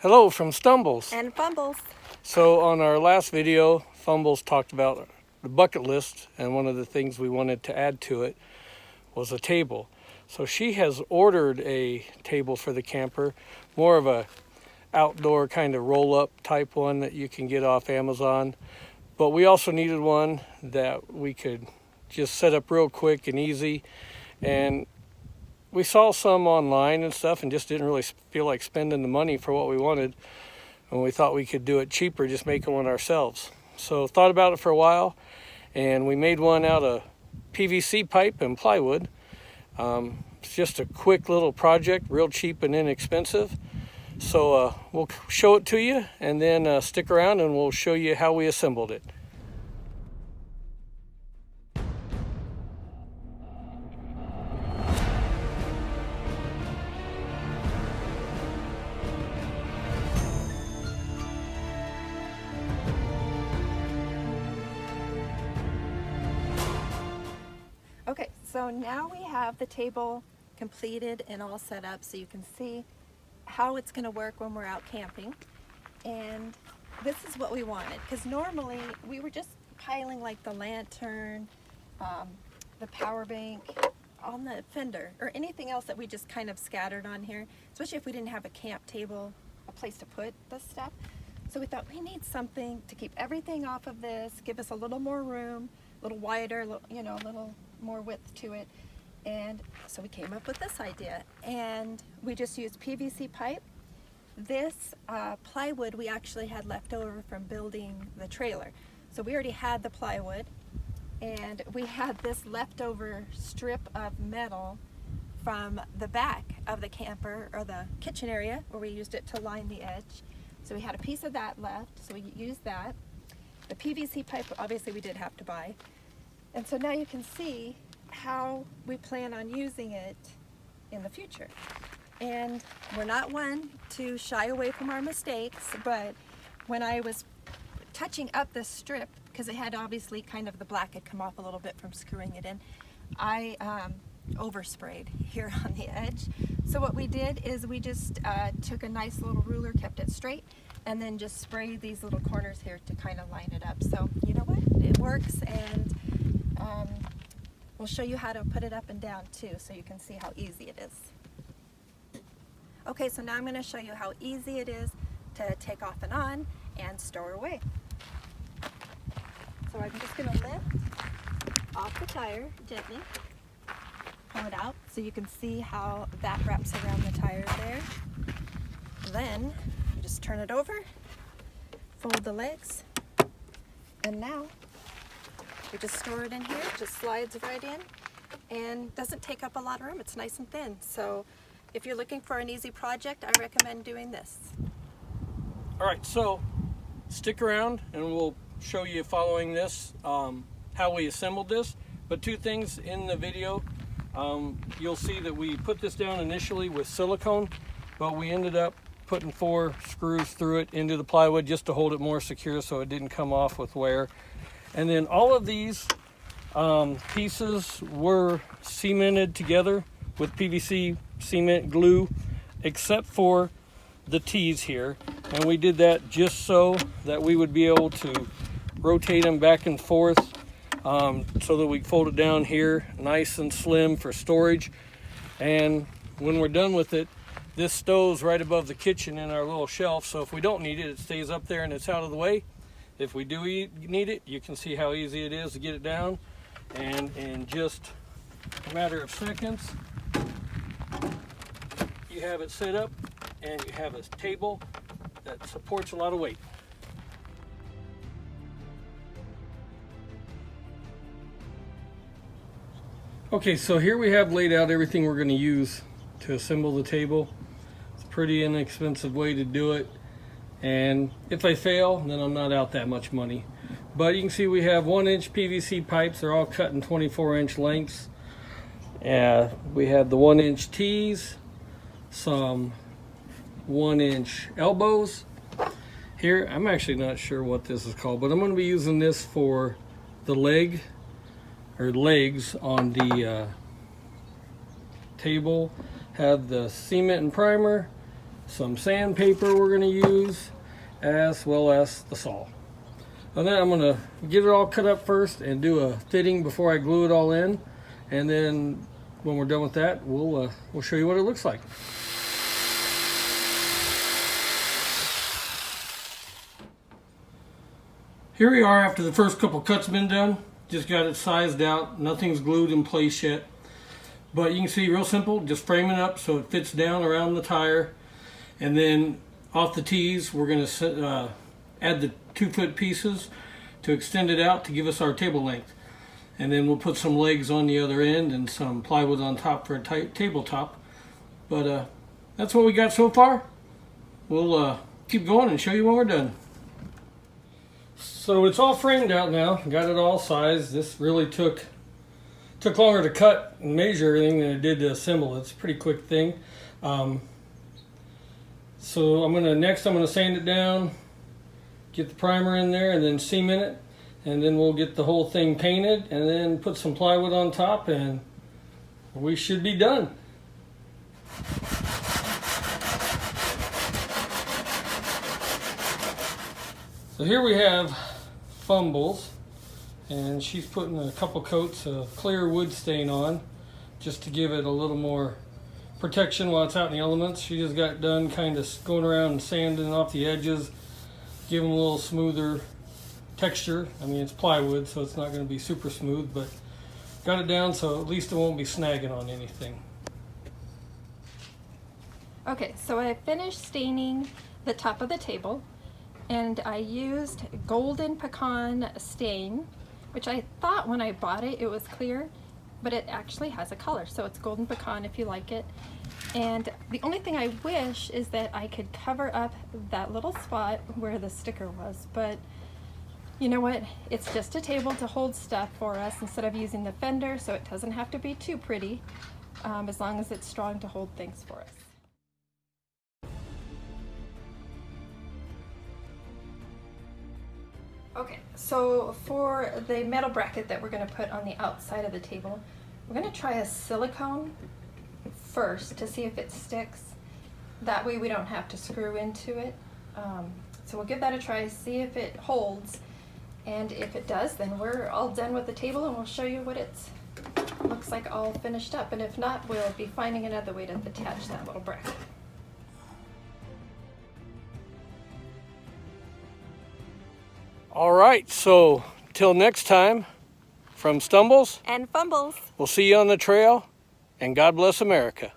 Hello from Stumbles. And Fumbles. So on our last video, Fumbles talked about the bucket list, and one of the things we wanted to add to it was a table. So she has ordered a table for the camper, more of a outdoor kind of roll-up type one that you can get off Amazon. But we also needed one that we could just set up real quick and easy. And we saw some online and stuff and just didn't really feel like spending the money for what we wanted. And we thought we could do it cheaper, just making one ourselves. So thought about it for a while, and we made one out of PVC pipe and plywood. It's just a quick little project, real cheap and inexpensive. So we'll show it to you, and then stick around and we'll show you how we assembled it. Okay, so now we have the table completed and all set up so you can see how it's going to work when we're out camping. And this is what we wanted, because normally we were just piling like the lantern, the power bank on the fender, or anything else that we just kind of scattered on here, especially if we didn't have a camp table, a place to put this stuff. So we thought we need something to keep everything off of this, give us a little more room, a little wider, you know, a little more width to it. And so we came up with this idea, and we just used PVC pipe. This plywood we actually had left over from building the trailer. So we already had the plywood, and we had this leftover strip of metal from the back of the camper, or the kitchen area, where we used it to line the edge. So we had a piece of that left, so we used that. The PVC pipe, obviously we did have to buy. And so now you can see how we plan on using it in the future. And we're not one to shy away from our mistakes, but when I was touching up this strip, because it had obviously kind of the black had come off a little bit from screwing it in, I oversprayed here on the edge. So what we did is we just took a nice little ruler, kept it straight, and then just sprayed these little corners here to kind of line it up. So you know what, it works, and we'll show you how to put it up and down too, so you can see how easy it is. Okay, so now I'm going to show you how easy it is to take off and on and store away. So I'm just going to lift off the tire gently, pull it out so you can see how that wraps around the tire there. Then you just turn it over, fold the legs, and now we just store it in here. It just slides right in and doesn't take up a lot of room. It's nice and thin. So if you're looking for an easy project, I recommend doing this. All right, so stick around and we'll show you following this how we assembled this. But two things in the video. You'll see that we put this down initially with silicone, but we ended up putting 4 screws through it into the plywood just to hold it more secure so it didn't come off with wear. And then all of these pieces were cemented together with PVC cement glue, except for the T's here. And we did that just so that we would be able to rotate them back and forth, so that we fold it down here nice and slim for storage. And when we're done with it, this stows right above the kitchen in our little shelf, so if we don't need it, it stays up there and it's out of the way. If we do need it, you can see how easy it is to get it down, and in just a matter of seconds you have it set up and you have a table that supports a lot of weight. Okay, so here we have laid out everything we're going to use to assemble the table. It's a pretty inexpensive way to do it, and if I fail, then I'm not out that much money. But you can see we have 1-inch PVC pipes. They're all cut in 24-inch lengths. We have the 1-inch T's, some 1-inch elbows. Here, I'm actually not sure what this is called, but I'm going to be using this for the legs on the table. Have the cement and primer, some sandpaper we're going to use, as well as the saw. And then I'm going to get it all cut up first and do a fitting before I glue it all in. And then when we're done with that, we'll show you what it looks like. Here we are after the first couple cuts been done. Just got it sized out. Nothing's glued in place yet. But you can see, real simple, just frame it up so it fits down around the tire. And then off the tees, we're going to add the 2-foot pieces to extend it out to give us our table length. And then we'll put some legs on the other end and some plywood on top for a tabletop. But that's what we got so far. We'll keep going and show you when we're done. So it's all framed out now. Got it all sized. This really took longer to cut and measure everything than it did to assemble. It's a pretty quick thing. So next I'm gonna sand it down, get the primer in there, and then cement it, and then we'll get the whole thing painted, and then put some plywood on top, and we should be done. So here we have Fumbles, and she's putting a couple coats of clear wood stain on just to give it a little more protection while it's out in the elements. She just got done kind of going around and sanding off the edges, give them a little smoother texture. I mean, it's plywood, so it's not going to be super smooth, but got it down so at least it won't be snagging on anything. Okay, so I finished staining the top of the table, and I used Golden Pecan stain, which I thought when I bought it was clear, but it actually has a color, so it's Golden Pecan if you like it. And the only thing I wish is that I could cover up that little spot where the sticker was, but you know what? It's just a table to hold stuff for us instead of using the fender, so it doesn't have to be too pretty, as long as it's strong to hold things for us. Okay, so for the metal bracket that we're going to put on the outside of the table, we're going to try a silicone first to see if it sticks. That way we don't have to screw into it. So we'll give that a try, see if it holds, and if it does, then we're all done with the table, and we'll show you what it looks like all finished up. And if not, we'll be finding another way to attach that little bracket. All right, so till next time, from Stumbles And Fumbles. we'll see you on the trail, and God bless America.